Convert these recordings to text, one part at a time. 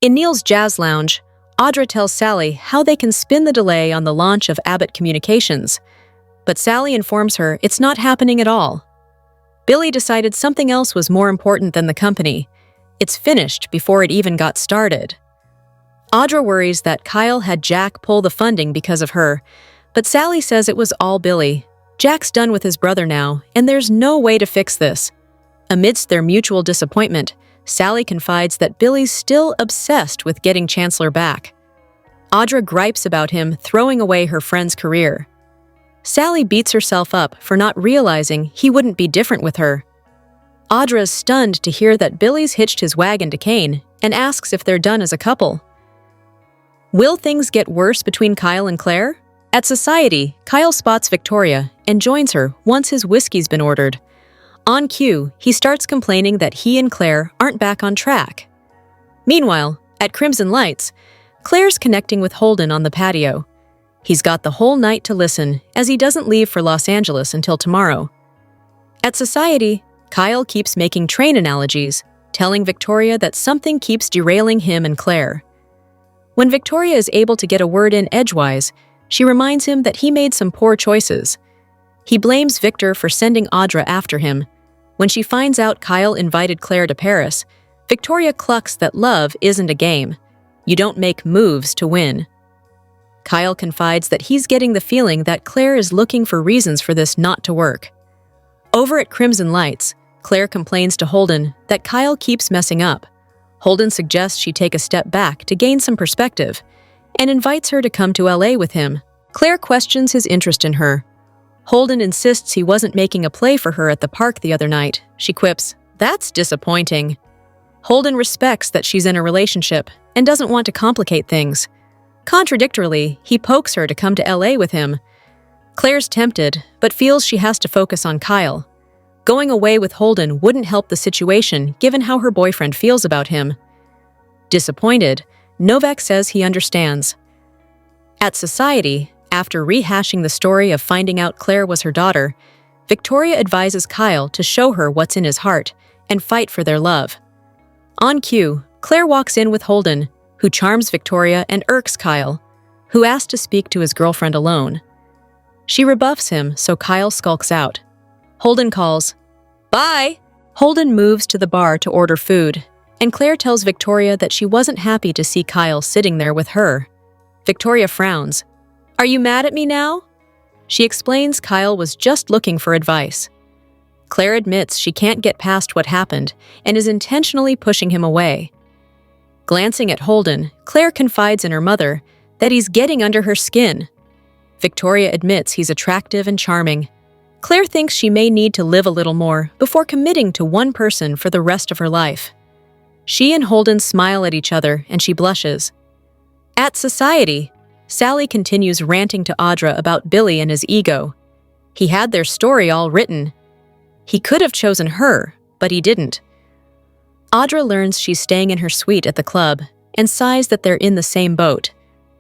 In Neil's jazz lounge, Audra tells Sally how they can spin the delay on the launch of Abbott Communications, but Sally informs her it's not happening at all. Billy decided something else was more important than the company. It's finished before it even got started. Audra worries that Kyle had Jack pull the funding because of her, but Sally says it was all Billy. Jack's done with his brother now, and there's no way to fix this. Amidst their mutual disappointment, Sally confides that Billy's still obsessed with getting Chancellor back. Audra gripes about him throwing away her friend's career. Sally beats herself up for not realizing he wouldn't be different with her. Audra is stunned to hear that Billy's hitched his wagon to Cain and asks if they're done as a couple. Will things get worse between Kyle and Claire? At Society, Kyle spots Victoria and joins her once his whiskey's been ordered. On cue, he starts complaining that he and Claire aren't back on track. Meanwhile, at Crimson Lights, Claire's connecting with Holden on the patio. He's got the whole night to listen, as he doesn't leave for Los Angeles until tomorrow. At Society, Kyle keeps making train analogies, telling Victoria that something keeps derailing him and Claire. When Victoria is able to get a word in edgewise, she reminds him that he made some poor choices. He blames Victor for sending Audra after him. When she finds out Kyle invited Claire to Paris, Victoria clucks that love isn't a game. You don't make moves to win. Kyle confides that he's getting the feeling that Claire is looking for reasons for this not to work. Over at Crimson Lights, Claire complains to Holden that Kyle keeps messing up. Holden suggests she take a step back to gain some perspective and invites her to come to LA with him. Claire questions his interest in her. Holden insists he wasn't making a play for her at the park the other night. She quips, "That's disappointing." Holden respects that she's in a relationship and doesn't want to complicate things. Contradictorily, he pokes her to come to LA with him. Claire's tempted, but feels she has to focus on Kyle. Going away with Holden wouldn't help the situation given how her boyfriend feels about him. Disappointed, Novak says he understands. At Society, after rehashing the story of finding out Claire was her daughter, Victoria advises Kyle to show her what's in his heart and fight for their love. On cue, Claire walks in with Holden, who charms Victoria and irks Kyle, who asks to speak to his girlfriend alone. She rebuffs him, so Kyle skulks out. Holden calls, "Bye!" Holden moves to the bar to order food, and Claire tells Victoria that she wasn't happy to see Kyle sitting there with her. Victoria frowns. "Are you mad at me now?" She explains Kyle was just looking for advice. Claire admits she can't get past what happened and is intentionally pushing him away. Glancing at Holden, Claire confides in her mother that he's getting under her skin. Victoria admits he's attractive and charming. Claire thinks she may need to live a little more before committing to one person for the rest of her life. She and Holden smile at each other and she blushes. At Society, Sally continues ranting to Audra about Billy and his ego. He had their story all written. He could have chosen her, but he didn't. Audra learns she's staying in her suite at the club and sighs that they're in the same boat,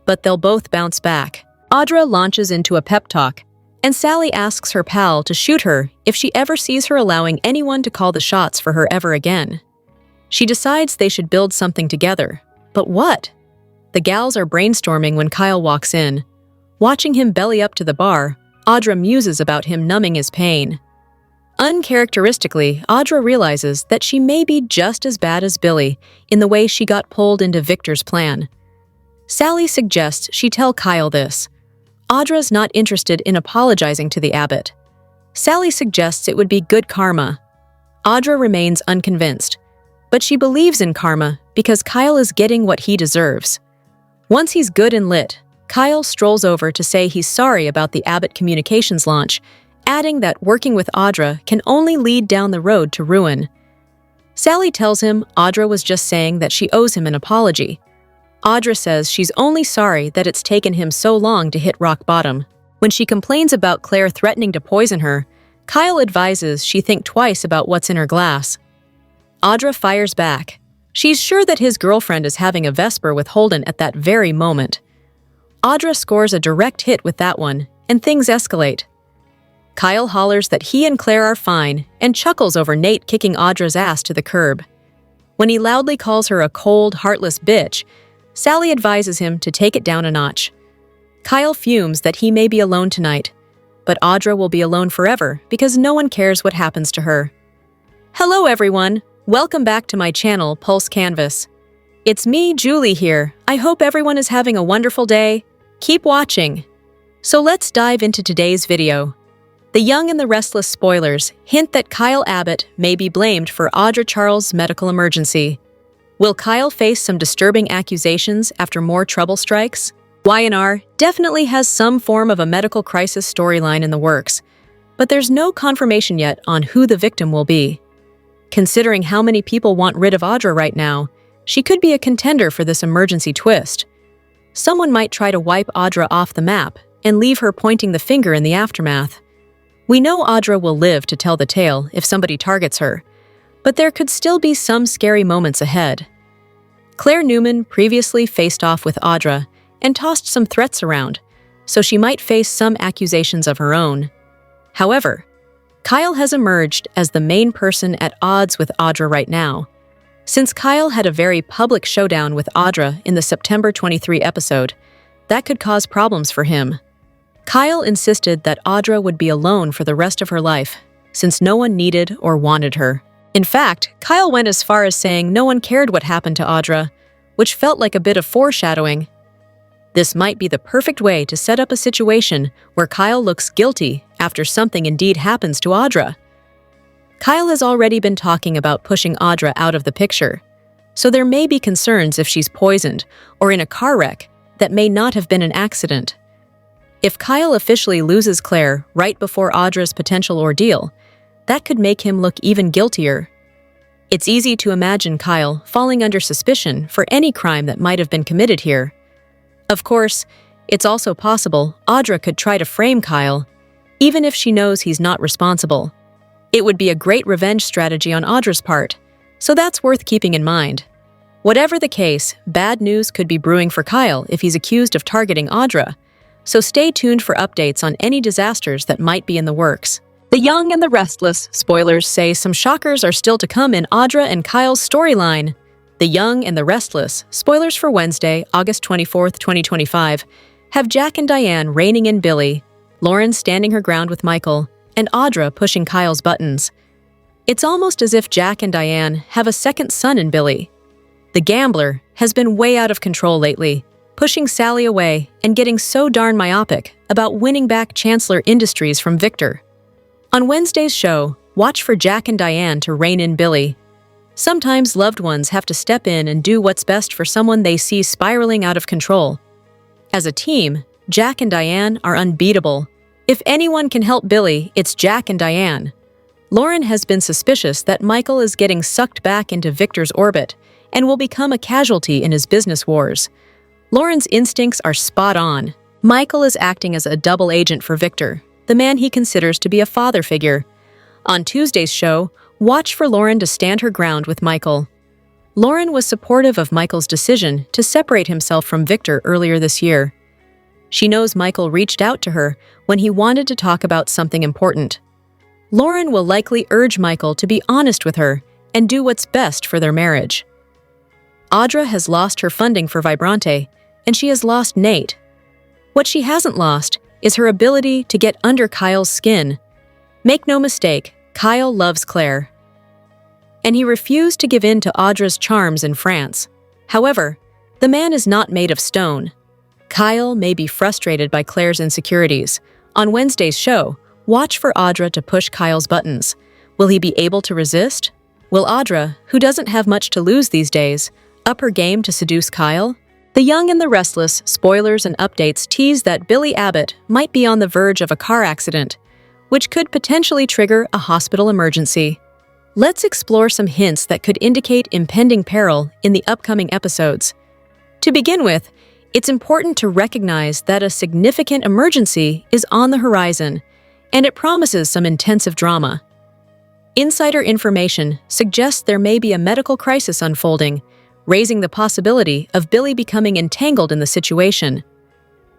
but they'll both bounce back. Audra launches into a pep talk, and Sally asks her pal to shoot her if she ever sees her allowing anyone to call the shots for her ever again. She decides they should build something together, but what? The gals are brainstorming when Kyle walks in. Watching him belly up to the bar, Audra muses about him numbing his pain. Uncharacteristically, Audra realizes that she may be just as bad as Billy in the way she got pulled into Victor's plan. Sally suggests she tell Kyle this. Audra's not interested in apologizing to the Abbott. Sally suggests it would be good karma. Audra remains unconvinced, but she believes in karma because Kyle is getting what he deserves. Once he's good and lit, Kyle strolls over to say he's sorry about the Abbott Communications launch, adding that working with Audra can only lead down the road to ruin. Sally tells him Audra was just saying that she owes him an apology. Audra says she's only sorry that it's taken him so long to hit rock bottom. When she complains about Claire threatening to poison her, Kyle advises she think twice about what's in her glass. Audra fires back. She's sure that his girlfriend is having a Vesper with Holden at that very moment. Audra scores a direct hit with that one, and things escalate. Kyle hollers that he and Claire are fine and chuckles over Nate kicking Audra's ass to the curb. When he loudly calls her a cold, heartless bitch, Sally advises him to take it down a notch. Kyle fumes that he may be alone tonight, but Audra will be alone forever because no one cares what happens to her. Hello everyone, welcome back to my channel, Pulse Canvas. It's me, Julie here. I hope everyone is having a wonderful day. Keep watching. So let's dive into today's video. The Young and the Restless spoilers hint that Kyle Abbott may be blamed for Audra Charles' medical emergency. Will Kyle face some disturbing accusations after more trouble strikes? Y&R definitely has some form of a medical crisis storyline in the works, but there's no confirmation yet on who the victim will be. Considering how many people want rid of Audra right now, she could be a contender for this emergency twist. Someone might try to wipe Audra off the map and leave her pointing the finger in the aftermath. We know Audra will live to tell the tale if somebody targets her, but there could still be some scary moments ahead. Claire Newman previously faced off with Audra and tossed some threats around, so she might face some accusations of her own. However, Kyle has emerged as the main person at odds with Audra right now. Since Kyle had a very public showdown with Audra in the September 23 episode, that could cause problems for him. Kyle insisted that Audra would be alone for the rest of her life, since no one needed or wanted her. In fact, Kyle went as far as saying no one cared what happened to Audra, which felt like a bit of foreshadowing. This might be the perfect way to set up a situation where Kyle looks guilty after something indeed happens to Audra. Kyle has already been talking about pushing Audra out of the picture, so there may be concerns if she's poisoned or in a car wreck that may not have been an accident. If Kyle officially loses Claire right before Audra's potential ordeal, that could make him look even guiltier. It's easy to imagine Kyle falling under suspicion for any crime that might have been committed here. Of course, it's also possible Audra could try to frame Kyle, even if she knows he's not responsible. It would be a great revenge strategy on Audra's part, so that's worth keeping in mind. Whatever the case, bad news could be brewing for Kyle if he's accused of targeting Audra, so stay tuned for updates on any disasters that might be in the works. The Young and the Restless spoilers say some shockers are still to come in Audra and Kyle's storyline. The Young and the Restless spoilers for Wednesday, August 24, 2025, have Jack&Diane reining in Billy, Lauren standing her ground with Michael, and Audra pushing Kyle's buttons. It's almost as if Jack&Diane have a second son in Billy. The gambler has been way out of control lately, pushing Sally away and getting so darn myopic about winning back Chancellor Industries from Victor. On Wednesday's show, watch for Jack&Diane to rein in Billy. Sometimes loved ones have to step in and do what's best for someone they see spiraling out of control. As a team, Jack&Diane are unbeatable. If anyone can help Billy, it's Jack&Diane. Lauren has been suspicious that Michael is getting sucked back into Victor's orbit and will become a casualty in his business wars. Lauren's instincts are spot on. Michael is acting as a double agent for Victor, the man he considers to be a father figure. On Tuesday's show, watch for Lauren to stand her ground with Michael. Lauren was supportive of Michael's decision to separate himself from Victor earlier this year. She knows Michael reached out to her when he wanted to talk about something important. Lauren will likely urge Michael to be honest with her and do what's best for their marriage. Audra has lost her funding for Vibrante, and she has lost Nate. What she hasn't lost is her ability to get under Kyle's skin. Make no mistake, Kyle loves Claire. And he refused to give in to Audra's charms in France. However, the man is not made of stone. Kyle may be frustrated by Claire's insecurities. On Wednesday's show, watch for Audra to push Kyle's buttons. Will he be able to resist? Will Audra, who doesn't have much to lose these days, up her game to seduce Kyle? The Young and the Restless spoilers and updates tease that Billy Abbott might be on the verge of a car accident, which could potentially trigger a hospital emergency. Let's explore some hints that could indicate impending peril in the upcoming episodes. To begin with, it's important to recognize that a significant emergency is on the horizon, and it promises some intensive drama. Insider information suggests there may be a medical crisis unfolding, raising the possibility of Billy becoming entangled in the situation.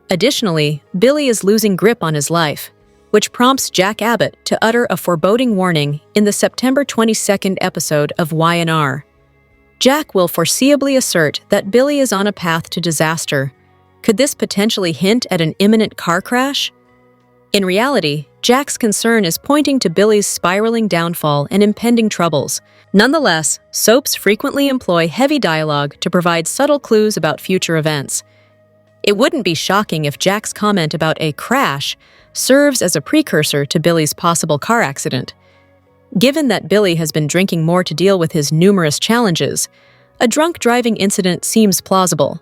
Additionally, Billy is losing grip on his life, which prompts Jack Abbott to utter a foreboding warning in the September 22nd episode of Y&R. Jack will foreseeably assert that Billy is on a path to disaster. Could this potentially hint at an imminent car crash? In reality, Jack's concern is pointing to Billy's spiraling downfall and impending troubles. Nonetheless, soaps frequently employ heavy dialogue to provide subtle clues about future events. It wouldn't be shocking if Jack's comment about a crash serves as a precursor to Billy's possible car accident. Given that Billy has been drinking more to deal with his numerous challenges, a drunk driving incident seems plausible.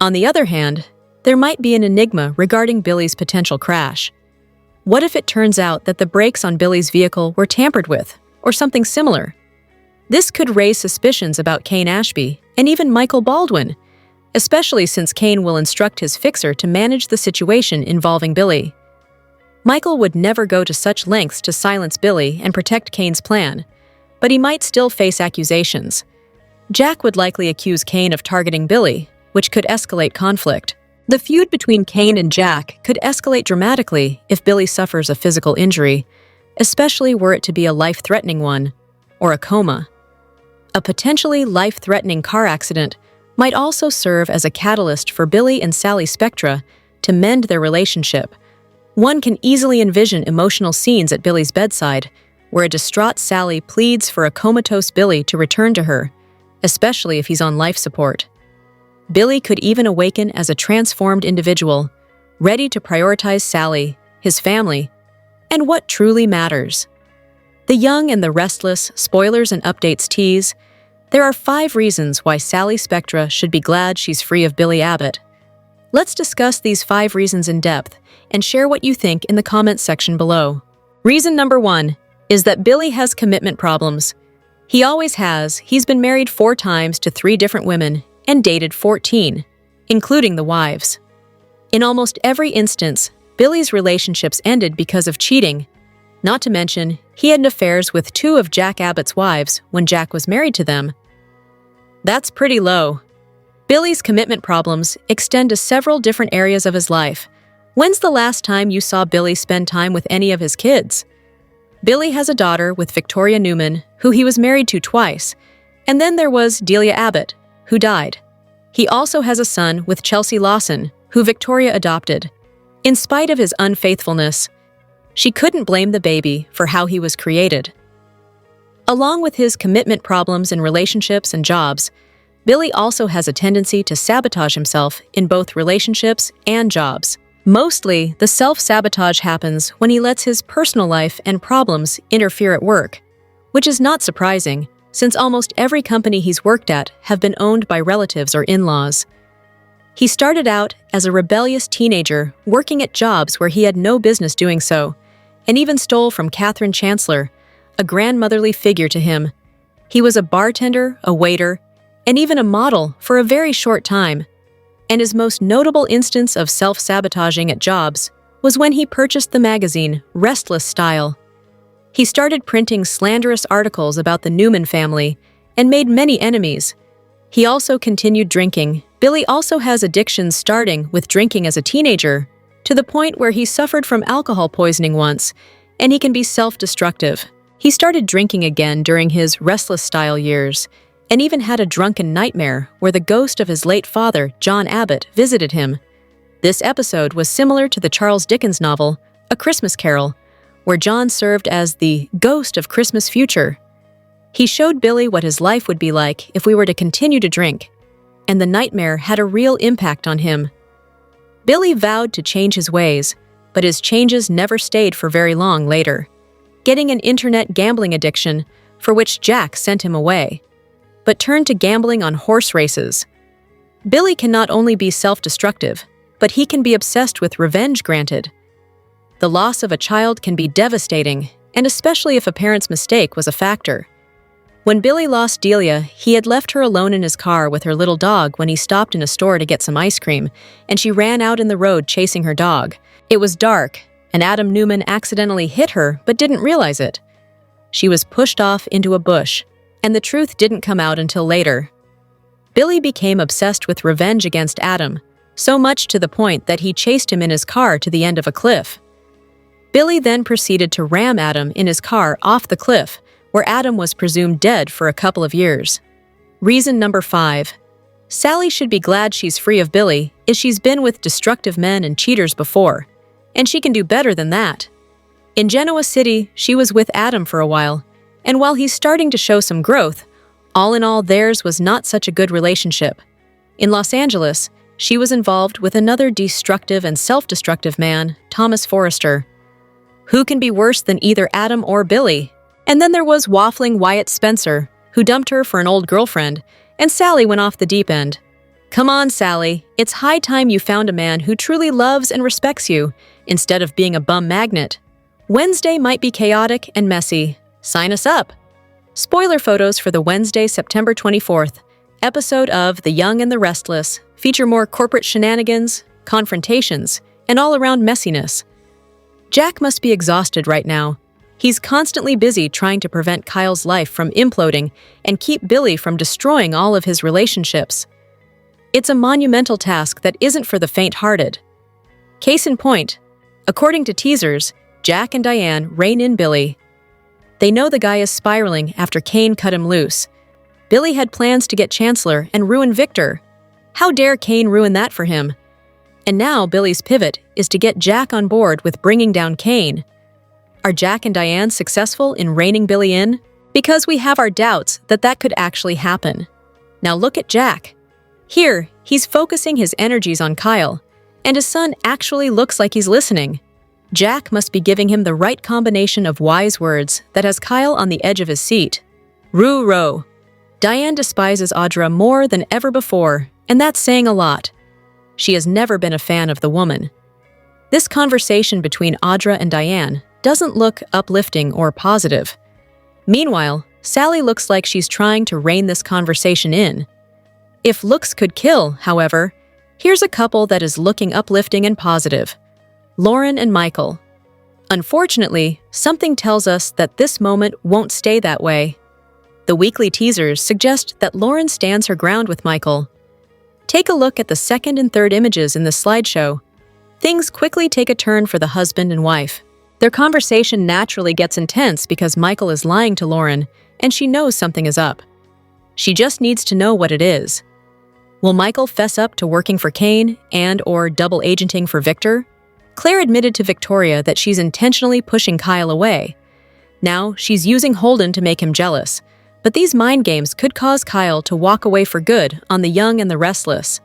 On the other hand, there might be an enigma regarding Billy's potential crash. What if it turns out that the brakes on Billy's vehicle were tampered with, or something similar? This could raise suspicions about Cain Ashby and even Michael Baldwin, especially since Cain will instruct his fixer to manage the situation involving Billy. Michael would never go to such lengths to silence Billy and protect Cain's plan, but he might still face accusations. Jack would likely accuse Cain of targeting Billy, which could escalate conflict. The feud between Cain and Jack could escalate dramatically if Billy suffers a physical injury, especially were it to be a life-threatening one, or a coma. A potentially life-threatening car accident might also serve as a catalyst for Billy and Sally Spectra to mend their relationship. One can easily envision emotional scenes at Billy's bedside, where a distraught Sally pleads for a comatose Billy to return to her, especially if he's on life support. Billy could even awaken as a transformed individual, ready to prioritize Sally, his family, and what truly matters. The Young and the Restless spoilers and updates tease, there are 5 reasons why Sally Spectra should be glad she's free of Billy Abbott. Let's discuss these 5 reasons in depth and share what you think in the comments section below. Reason number 1 is that Billy has commitment problems. He always has. He's been married 4 times to 3 different women and dated 14, including the wives. In almost every instance, Billy's relationships ended because of cheating. Not to mention, he had affairs with 2 of Jack Abbott's wives when Jack was married to them. That's pretty low. Billy's commitment problems extend to several different areas of his life. When's the last time you saw Billy spend time with any of his kids? Billy has a daughter with Victoria Newman, who he was married to twice, and then there was Delia Abbott, who died. He also has a son with Chelsea Lawson, who Victoria adopted. In spite of his unfaithfulness, she couldn't blame the baby for how he was created. Along with his commitment problems in relationships and jobs, Billy also has a tendency to sabotage himself in both relationships and jobs. Mostly, the self-sabotage happens when he lets his personal life and problems interfere at work, which is not surprising, since almost every company he's worked at have been owned by relatives or in-laws. He started out as a rebellious teenager working at jobs where he had no business doing so, and even stole from Catherine Chancellor, a grandmotherly figure to him. He was a bartender, a waiter, and even a model for a very short time. And his most notable instance of self-sabotaging at jobs was when he purchased the magazine Restless Style. He started printing slanderous articles about the Newman family and made many enemies. He also continued drinking. Billy also has addictions, starting with drinking as a teenager, to the point where he suffered from alcohol poisoning once, and he can be self-destructive. He started drinking again during his Restless Style years, and even had a drunken nightmare where the ghost of his late father, John Abbott, visited him. This episode was similar to the Charles Dickens novel, A Christmas Carol, where John served as the ghost of Christmas future. He showed Billy what his life would be like if we were to continue to drink, and the nightmare had a real impact on him. Billy vowed to change his ways, but his changes never stayed for very long later, getting an internet gambling addiction for which Jack sent him away, but turned to gambling on horse races. Billy can not only be self-destructive, but he can be obsessed with revenge granted. The loss of a child can be devastating, and especially if a parent's mistake was a factor. When Billy lost Delia, he had left her alone in his car with her little dog when he stopped in a store to get some ice cream, and she ran out in the road chasing her dog. It was dark, and Adam Newman accidentally hit her but didn't realize it. She was pushed off into a bush, and the truth didn't come out until later. Billy became obsessed with revenge against Adam, so much to the point that he chased him in his car to the end of a cliff. Billy then proceeded to ram Adam in his car off the cliff, where Adam was presumed dead for a couple of years. Reason number 5. Sally should be glad she's free of Billy, as she's been with destructive men and cheaters before, and she can do better than that. In Genoa City, she was with Adam for a while, and while he's starting to show some growth, all in all theirs was not such a good relationship. In Los Angeles, she was involved with another destructive and self-destructive man, Thomas Forrester. Who can be worse than either Adam or Billy? And then there was waffling Wyatt Spencer, who dumped her for an old girlfriend, and Sally went off the deep end. Come on, Sally, it's high time you found a man who truly loves and respects you, instead of being a bum magnet. Wednesday might be chaotic and messy. Sign us up! Spoiler photos for the Wednesday, September 24th, episode of The Young and the Restless feature more corporate shenanigans, confrontations, and all-around messiness. Jack must be exhausted right now. He's constantly busy trying to prevent Kyle's life from imploding and keep Billy from destroying all of his relationships. It's a monumental task that isn't for the faint-hearted. Case in point, according to teasers, Jack&Diane rein in Billy. They know the guy is spiraling after Cain cut him loose. Billy had plans to get Chancellor and ruin Victor. How dare Cain ruin that for him? And now Billy's pivot is to get Jack on board with bringing down Cain. Are Jack and Diane successful in reining Billy in? Because we have our doubts that that could actually happen. Now look at Jack. Here, he's focusing his energies on Kyle, and his son actually looks like he's listening. Jack must be giving him the right combination of wise words that has Kyle on the edge of his seat. Roo-row. Diane despises Audra more than ever before, and that's saying a lot. She has never been a fan of the woman. This conversation between Audra and Diane doesn't look uplifting or positive. Meanwhile, Sally looks like she's trying to rein this conversation in. If looks could kill, however, here's a couple that is looking uplifting and positive. Lauren and Michael. Unfortunately, something tells us that this moment won't stay that way. The weekly teasers suggest that Lauren stands her ground with Michael. Take a look at the second and third images in this slideshow. Things quickly take a turn for the husband and wife. Their conversation naturally gets intense because Michael is lying to Lauren, and she knows something is up. She just needs to know what it is. Will Michael fess up to working for Cain and/or double agenting for Victor? Claire admitted to Victoria that she's intentionally pushing Kyle away. Now, she's using Holden to make him jealous, but these mind games could cause Kyle to walk away for good on The Young and the Restless.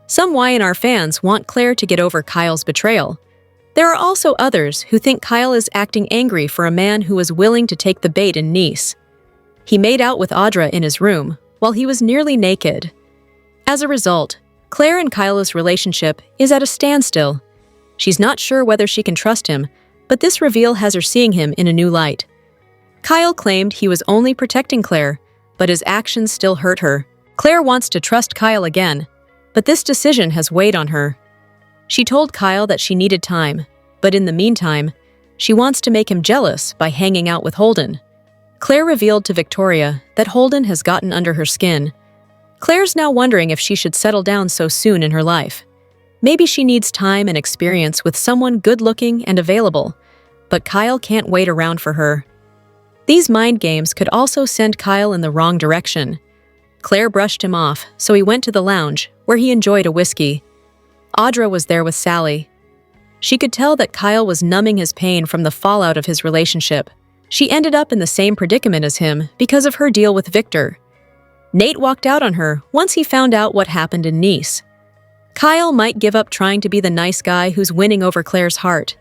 Some Y&R fans want Claire to get over Kyle's betrayal. There are also others who think Kyle is acting angry for a man who was willing to take the bait in Nice. He made out with Audra in his room while he was nearly naked. As a result, Claire and Kyle's relationship is at a standstill. She's not sure whether she can trust him, but this reveal has her seeing him in a new light. Kyle claimed he was only protecting Claire, but his actions still hurt her. Claire wants to trust Kyle again, but this decision has weighed on her. She told Kyle that she needed time, but in the meantime, she wants to make him jealous by hanging out with Holden. Claire revealed to Victoria that Holden has gotten under her skin. Claire's now wondering if she should settle down so soon in her life. Maybe she needs time and experience with someone good-looking and available, but Kyle can't wait around for her. These mind games could also send Kyle in the wrong direction. Claire brushed him off, so he went to the lounge, where he enjoyed a whiskey. Audra was there with Sally. She could tell that Kyle was numbing his pain from the fallout of his relationship. She ended up in the same predicament as him because of her deal with Victor. Nate walked out on her once he found out what happened in Nice. Kyle might give up trying to be the nice guy who's winning over Claire's heart.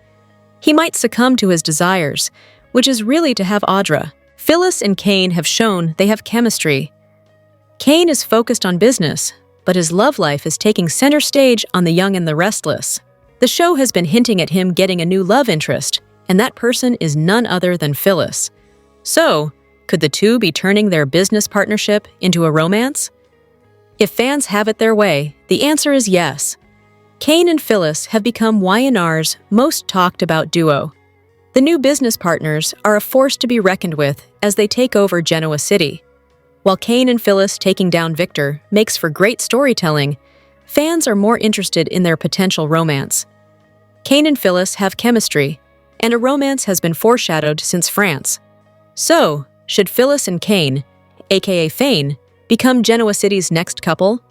He might succumb to his desires, which is really to have Audra. Phyllis and Cain have shown they have chemistry. Cain is focused on business, but his love life is taking center stage on The Young and the Restless. The show has been hinting at him getting a new love interest, and that person is none other than Phyllis. So, could the two be turning their business partnership into a romance? If fans have it their way, the answer is yes. Cain and Phyllis have become Y&R's most talked about duo. The new business partners are a force to be reckoned with as they take over Genoa City. While Cain and Phyllis taking down Victor makes for great storytelling, fans are more interested in their potential romance. Cain and Phyllis have chemistry, and a romance has been foreshadowed since France. So, should Phyllis and Cain, aka Fane, become Genoa City's next couple?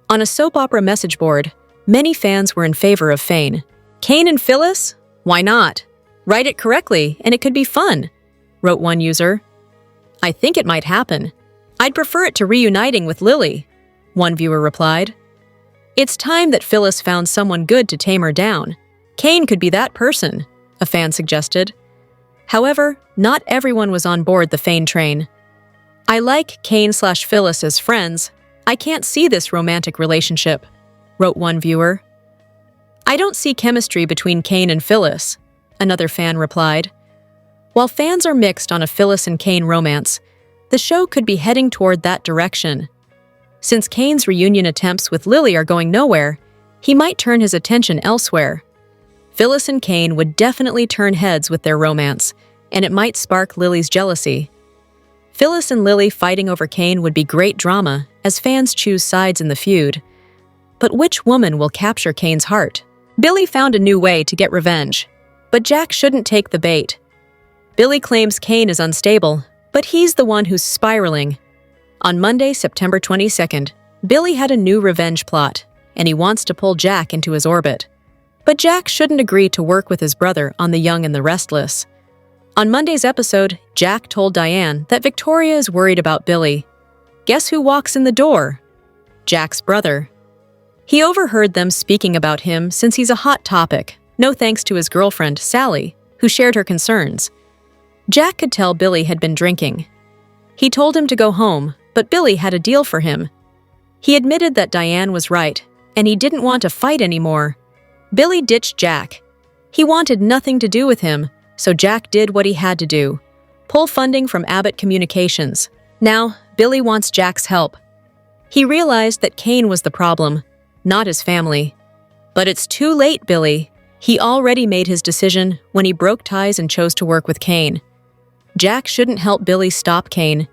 On a soap opera message board, many fans were in favor of Cain. Cain and Phyllis? Why not? Write it correctly, and it could be fun, wrote one user. I think it might happen. I'd prefer it to reuniting with Lily, one viewer replied. It's time that Phyllis found someone good to tame her down. Cain could be that person, a fan suggested. However, not everyone was on board the Cain train. I like Cain/Phyllis as friends. I can't see this romantic relationship, wrote one viewer. I don't see chemistry between Cain and Phyllis, another fan replied. While fans are mixed on a Phyllis and Cain romance, the show could be heading toward that direction. Since Cain's reunion attempts with Lily are going nowhere, he might turn his attention elsewhere. Phyllis and Cain would definitely turn heads with their romance, and it might spark Lily's jealousy. Phyllis and Lily fighting over Cain would be great drama as fans choose sides in the feud. But which woman will capture Cain's heart? Billy found a new way to get revenge, but Jack shouldn't take the bait. Billy claims Cain is unstable, but he's the one who's spiraling. On Monday, September 22nd, Billy had a new revenge plot, and he wants to pull Jack into his orbit. But Jack shouldn't agree to work with his brother on The Young and the Restless. On Monday's episode, Jack told Diane that Victoria is worried about Billy. Guess who walks in the door? Jack's brother. He overheard them speaking about him since he's a hot topic, no thanks to his girlfriend, Sally, who shared her concerns. Jack could tell Billy had been drinking. He told him to go home, but Billy had a deal for him. He admitted that Diane was right, and he didn't want to fight anymore. Billy ditched Jack. He wanted nothing to do with him, so Jack did what he had to do. Pull funding from Abbott Communications. Now, Billy wants Jack's help. He realized that Cain was the problem, not his family. But it's too late, Billy. He already made his decision when he broke ties and chose to work with Cain. Jack shouldn't help Billy stop Cain.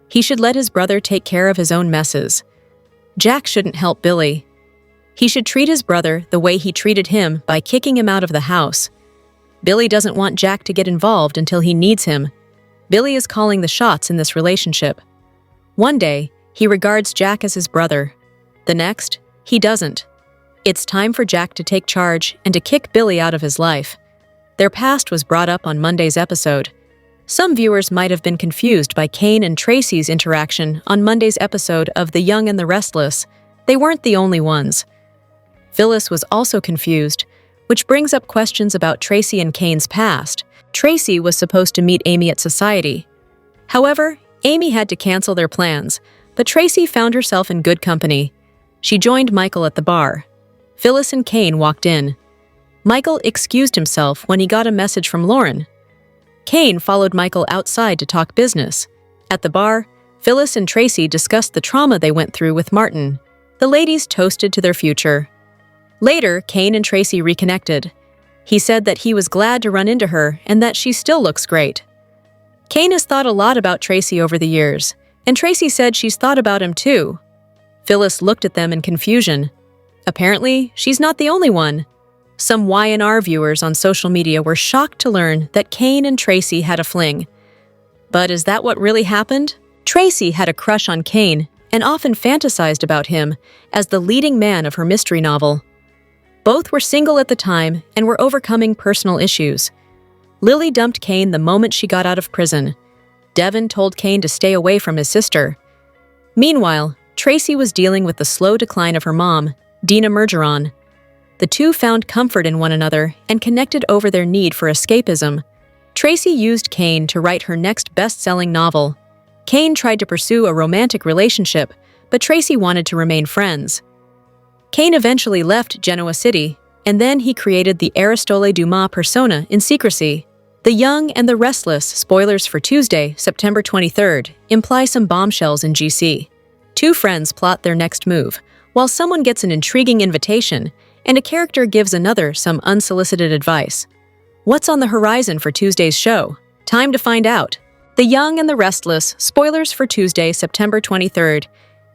He should let his brother take care of his own messes. Jack shouldn't help Billy. He should treat his brother the way he treated him by kicking him out of the house. Billy doesn't want Jack to get involved until he needs him. Billy is calling the shots in this relationship. One day, he regards Jack as his brother. The next, he doesn't. It's time for Jack to take charge and to kick Billy out of his life. Their past was brought up on Monday's episode. Some viewers might have been confused by Cain and Tracy's interaction on Monday's episode of The Young and the Restless. They weren't the only ones. Phyllis was also confused, which brings up questions about Tracy and Cain's past. Tracy was supposed to meet Amy at Society. However, Amy had to cancel their plans, but Tracy found herself in good company. She joined Michael at the bar. Phyllis and Cain walked in. Michael excused himself when he got a message from Lauren. Cain followed Michael outside to talk business. At the bar, Phyllis and Tracy discussed the trauma they went through with Martin. The ladies toasted to their future. Later, Cain and Tracy reconnected. He said that he was glad to run into her and that she still looks great. Cain has thought a lot about Tracy over the years, and Tracy said she's thought about him too. Phyllis looked at them in confusion. Apparently, she's not the only one. Some Y&R viewers on social media were shocked to learn that Cain and Tracy had a fling. But is that what really happened? Tracy had a crush on Cain and often fantasized about him as the leading man of her mystery novel. Both were single at the time and were overcoming personal issues. Lily dumped Cain the moment she got out of prison. Devin told Cain to stay away from his sister. Meanwhile, Tracy was dealing with the slow decline of her mom, Dina Mergeron. The two found comfort in one another and connected over their need for escapism. Tracy used Cain to write her next best-selling novel. Cain tried to pursue a romantic relationship, but Tracy wanted to remain friends. Cain eventually left Genoa City, and then he created the Aristole Dumas persona in secrecy. The Young and the Restless spoilers for Tuesday, September 23rd, imply some bombshells in GC. Two friends plot their next move, while someone gets an intriguing invitation, and a character gives another some unsolicited advice. What's on the horizon for Tuesday's show? Time to find out. The Young and the Restless spoilers for Tuesday, September 23rd,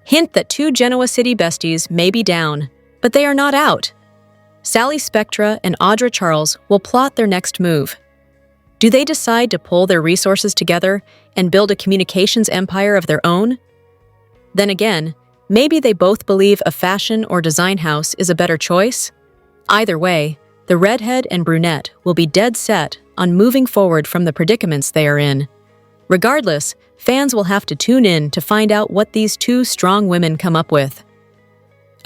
hint that two Genoa City besties may be down, but they are not out. Sally Spectra and Audra Charles will plot their next move. Do they decide to pull their resources together and build a communications empire of their own? Then again, maybe they both believe a fashion or design house is a better choice. Either way, the redhead and brunette will be dead set on moving forward from the predicaments they are in. Regardless, fans will have to tune in to find out what these two strong women come up with.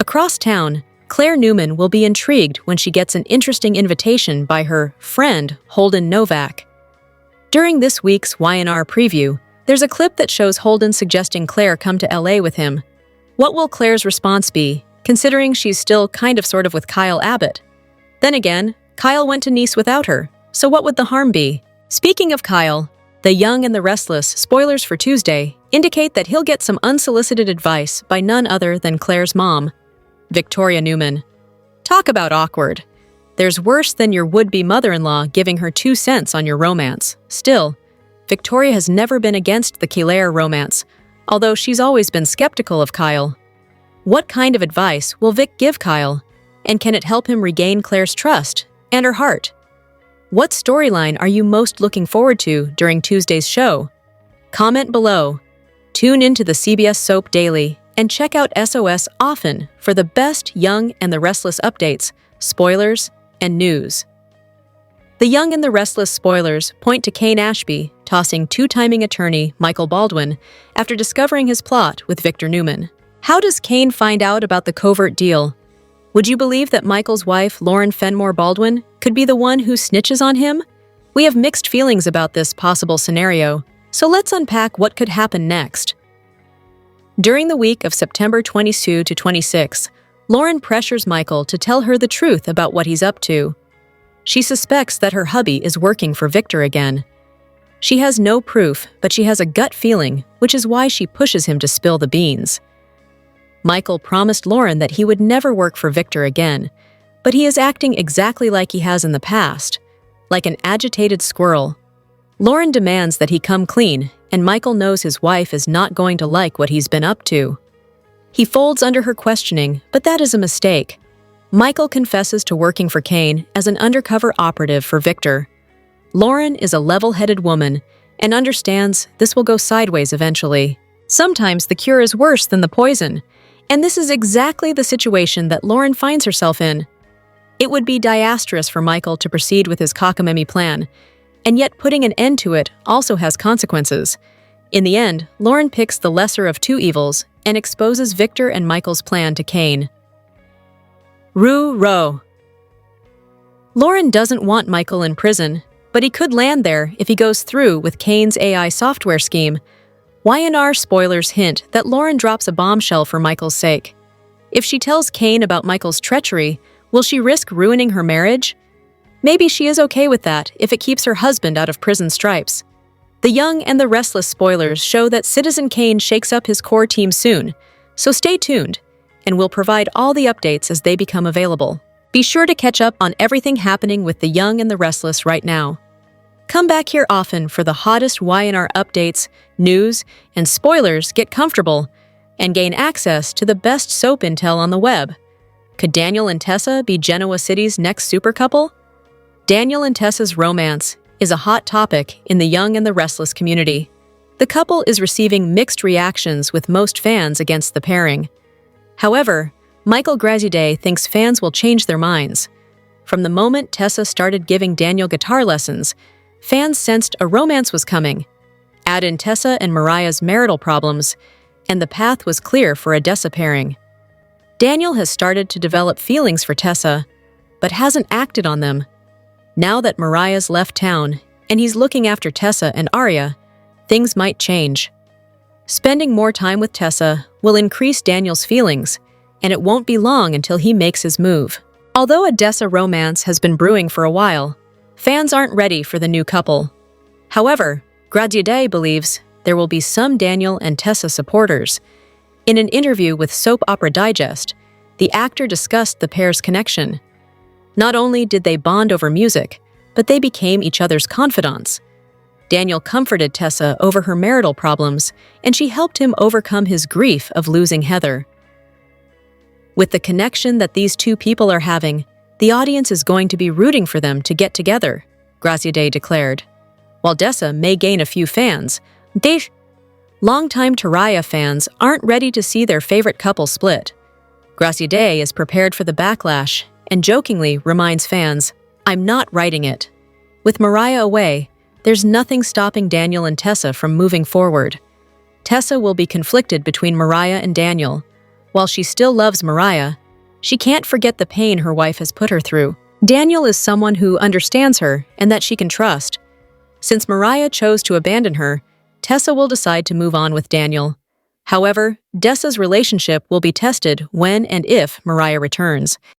Across town, Claire Newman will be intrigued when she gets an interesting invitation by her friend, Holden Novak. During this week's Y&R preview, there's a clip that shows Holden suggesting Claire come to LA with him. What will Claire's response be, considering she's still kind of sort of with Kyle Abbott? Then again, Kyle went to Nice without her, so what would the harm be? Speaking of Kyle, the Young and the Restless spoilers for Tuesday indicate that he'll get some unsolicited advice by none other than Claire's mom, Victoria Newman. Talk about awkward. There's worse than your would-be mother-in-law giving her 2 cents on your romance. Still, Victoria has never been against the Claire romance, although she's always been skeptical of Kyle. What kind of advice will Vic give Kyle? And can it help him regain Claire's trust and her heart? What storyline are you most looking forward to during Tuesday's show? Comment below. Tune into the CBS Soap Daily and check out SOS often for the best Young and the Restless updates, spoilers, and news. The Young and the Restless spoilers point to Cain Ashby tossing two-timing attorney Michael Baldwin after discovering his plot with Victor Newman. How does Cain find out about the covert deal? Would you believe that Michael's wife, Lauren Fenmore Baldwin, could be the one who snitches on him? We have mixed feelings about this possible scenario, so let's unpack what could happen next. During the week of September 22 to 26, Lauren pressures Michael to tell her the truth about what he's up to. She suspects that her hubby is working for Victor again. She has no proof, but she has a gut feeling, which is why she pushes him to spill the beans. Michael promised Lauren that he would never work for Victor again, but he is acting exactly like he has in the past, like an agitated squirrel. Lauren demands that he come clean, and Michael knows his wife is not going to like what he's been up to. He folds under her questioning, but that is a mistake. Michael confesses to working for Cain as an undercover operative for Victor. Lauren is a level-headed woman and understands this will go sideways eventually. Sometimes the cure is worse than the poison, and this is exactly the situation that Lauren finds herself in. It would be disastrous for Michael to proceed with his cockamamie plan, and yet putting an end to it also has consequences. In the end, Lauren picks the lesser of two evils and exposes Victor and Michael's plan to Cain. Roo-row. Lauren doesn't want Michael in prison, but he could land there if he goes through with Cain's AI software scheme. Y&R spoilers hint that Lauren drops a bombshell for Michael's sake. If she tells Cain about Michael's treachery, will she risk ruining her marriage? Maybe she is okay with that if it keeps her husband out of prison stripes. The Young and the Restless spoilers show that Citizen Cain shakes up his core team soon, so stay tuned, and we'll provide all the updates as they become available. Be sure to catch up on everything happening with the Young and the Restless right now. Come back here often for the hottest Y&R updates, news, and spoilers. Get comfortable and gain access to the best soap intel on the web. Could Daniel and Tessa be Genoa City's next super couple? Daniel and Tessa's romance is a hot topic in the Young and the Restless community. The couple is receiving mixed reactions with most fans against the pairing. However, Michael Graziadei thinks fans will change their minds. From the moment Tessa started giving Daniel guitar lessons, fans sensed a romance was coming. Add in Tessa and Mariah's marital problems, and the path was clear for a Dessa pairing. Daniel has started to develop feelings for Tessa, but hasn't acted on them. Now that Mariah's left town and he's looking after Tessa and Aria, things might change. Spending more time with Tessa will increase Daniel's feelings, and it won't be long until he makes his move. Although a Dessa romance has been brewing for a while, fans aren't ready for the new couple. However, Graziadei believes there will be some Daniel and Tessa supporters. In an interview with Soap Opera Digest, the actor discussed the pair's connection. Not only did they bond over music, but they became each other's confidants. Daniel comforted Tessa over her marital problems, and she helped him overcome his grief of losing Heather. With the connection that these two people are having, the audience is going to be rooting for them to get together, Graziadei declared. While Dessa may gain a few fans, Longtime Taraya fans aren't ready to see their favorite couple split. Day is prepared for the backlash and jokingly reminds fans, "I'm not writing it." With Mariah away, there's nothing stopping Daniel and Tessa from moving forward. Tessa will be conflicted between Mariah and Daniel. While she still loves Mariah, she can't forget the pain her wife has put her through. Daniel is someone who understands her and that she can trust. Since Mariah chose to abandon her, Tessa will decide to move on with Daniel. However, Dessa's relationship will be tested when and if Mariah returns.